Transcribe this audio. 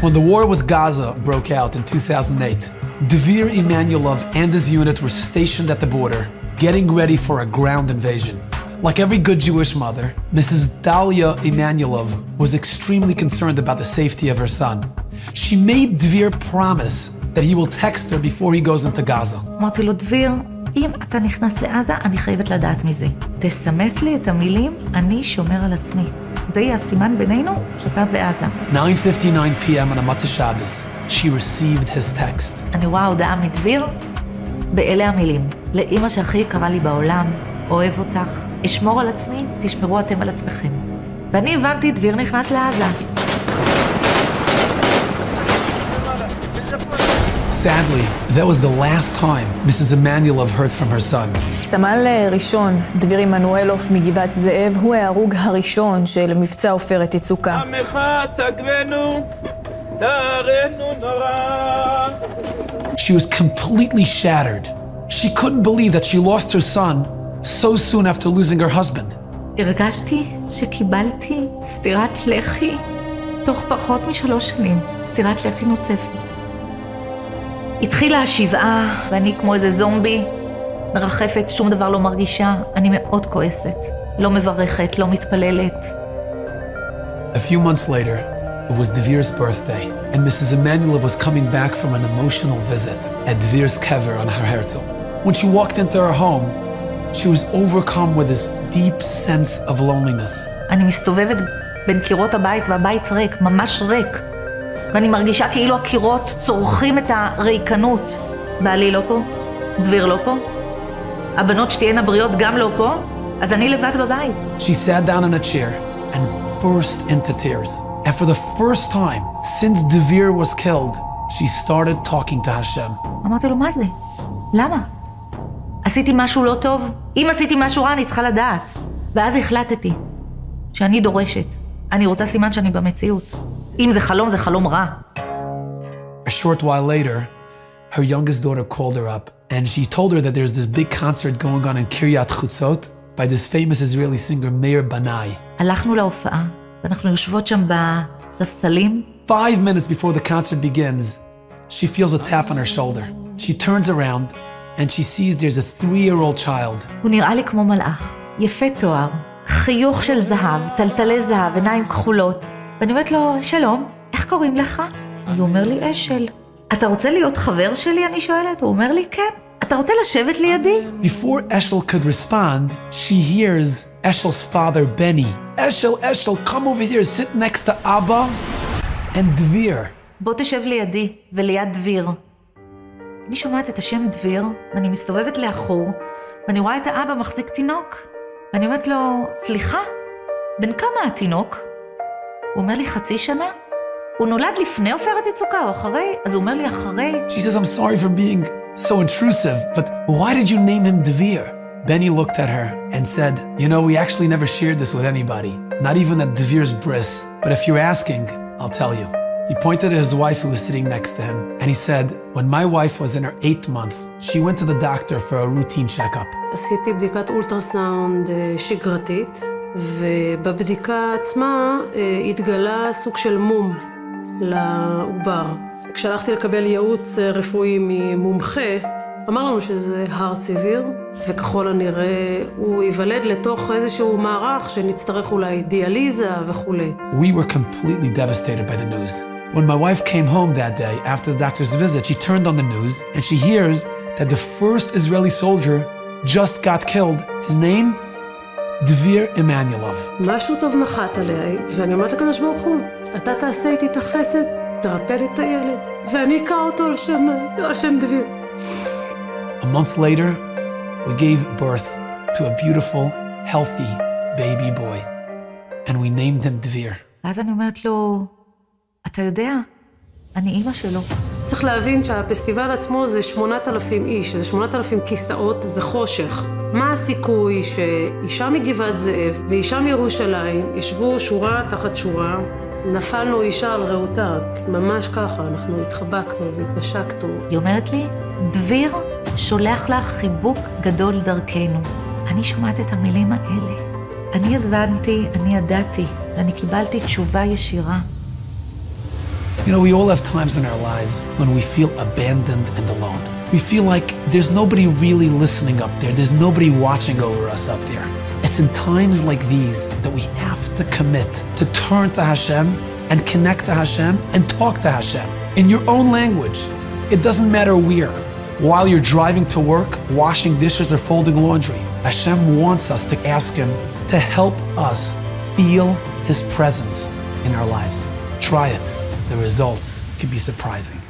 When the war with Gaza broke out in 2008, Rav Emmanuelov and his unit were stationed at the border, getting ready for a ground invasion. Like every good Jewish mother, Mrs. Dalia Emmanuelov was extremely concerned about the safety of her son. She made Dvir promise that he will text her before he goes into Gaza. אמרתי לו, דביר, אם אתה נכנס לעזה, אני חייבת לדעת מזה. תסמס לי את המילים, אני שומר על עצמי. זה יהיה הסימן בינינו שאתה בעזה. 9:59 p.m. on a Matzah Shabbos, she received his text. אני רואה הודעה מדביר, באלה המילים. לאמא שהכי יקרה לי בעולם, אוהב אותך, אשמור על עצמי, תשמרו אתם על עצמכם. ואני הבנתי, דביר נכנס לעזה. Sadly, that was the last time Mrs. Emmanuelov heard from her son. סמל ראשון, דביר עמנואלוב מגבעת זאב, הוא ההרוג הראשון של מבצע עופרת יצוקה. She was completely shattered. She couldn't believe that she lost her son so soon after losing her husband. הרגשתי שקיבלתי סטירת לחי תוך פחות מ3 שנים, סטירת לחי נוספת. התחילה השבעה, ואני כמו איזה זומבי, מרחפת, שום דבר לא מרגישה, אני מאוד כועסת, לא מברכת, לא מתפללת. A few months later, it was Dvir's birthday, and Mrs. Emmanuelov was coming back from an emotional visit at Dvir's kever on Har Herzl. When she walked into her home, she was overcome with this deep sense of loneliness. אני מסתובבת בין קירות הבית, והבית ריק, ממש ריק. ואני מרגישה כאילו הקירות צורכים את הריקנות. בעלי לא פה, דביר לא פה, הבנות שתהיינה בריאות גם לא פה, אז אני לבד בבית. She sat down in a chair and burst into tears. And for the first time since Dvir was killed, she started talking to Hashem. אמרתי לו, מה זה? למה? עשיתי משהו לא טוב? אם עשיתי משהו רע, אני צריכה לדעת. ואז החלטתי שאני דורשת. אני רוצה סימן שאני במציאות. אם זה חלום רע. A short while later, her youngest daughter called her up, and she told her that there's this big concert going on in Kiryat Chutzot by this famous Israeli singer, Mère. הלכנו להופעה, ואנחנו יושבות שם בספסלים. 5 minutes before the concert begins, she feels a tap on her shoulder. She turns around, and she sees there's a 3-year-old child. הוא נראה לי כמו מלאך, יפה תואר, חיוך של זהב, טלטלי זהב, עיניים כחולות. ואני אומרת לו, שלום, איך קוראים לך? אז הוא אומר לי, אשל. אתה רוצה להיות חבר שלי? אני שואלת. הוא אומר לי, כן. אתה רוצה לשבת לידי? Before Eshel could respond, she hears Eshel's father, Benny. Eshel, come over here, sit next to Abba and Dvir. בוא תשב לידי וליד דביר. אני שומעת את השם דביר, ואני מסתובבת לאחור, ואני רואה את האבא מחזיק תינוק. ואני אומרת לו, סליחה, בן כמה התינוק? הוא אומר לי 0.5 שנה? הוא נולד לפני עופרת יצוקה או אחרי? אז הוא אומר לי אחרי. She says, I'm sorry for being so intrusive, but why did you name him Dvir? Benny looked at her and said, you know, we actually never shared this with anybody, not even at Dvir's bris, but if you're asking, I'll tell you. He pointed at his wife who was sitting next to him, and he said, when my wife was in her 8th month, she went to the doctor for a routine checkup. עשיתי בדיקת אולטרסאונד שגרתית, ובבדיקה עצמה התגלה סוג של מום לעובר. כשהלכתי לקבל ייעוץ רפואי ממומחה, אמר לנו שזה הר ציביר, וככל הנראה הוא ייוולד לתוך איזשהו מערך שנצטרך אולי דיאליזה וכו'. We were completely devastated by the news. When my wife came home that day after the doctor's visit, she turned on the news and she hears that the first Israeli soldier just got killed. His name? Dvir Emmanuelov. משהו טוב נחת עליי, ואני אומרת לקדוש ברוך הוא, אתה תעשה איתי את החסד, תרפא לי את הילד, ואני אקרא אותו על שם דביר. A month later, we gave birth to a beautiful, healthy baby boy, and we named him Dvir. ואז אני אומרת לו, אתה יודע, אני אימא שלו. צריך להבין שהפסטיבל עצמו זה 8,000 איש, זה 8,000 כיסאות, זה חושך. מה הסיכוי שאישה מגבעת זאב ואישה מירושלים ישבו שורה תחת שורה, נפלנו אישה על רעותה, ממש ככה, אנחנו התחבקנו והתנשקנו. היא אומרת לי, דביר שולח לך חיבוק גדול דרכנו. אני שומעת את המילים האלה. אני הבנתי, אני ידעתי, ואני קיבלתי תשובה ישירה. You know, we all have times in our lives when we feel abandoned and alone. We feel like there's nobody really listening up there. There's nobody watching over us up there. It's in times like these that we have to commit to turn to Hashem and connect to Hashem and talk to Hashem in your own language. It doesn't matter where. While you're driving to work, washing dishes, or folding laundry, Hashem wants us to ask Him to help us feel His presence in our lives. Try it. The results can be surprising.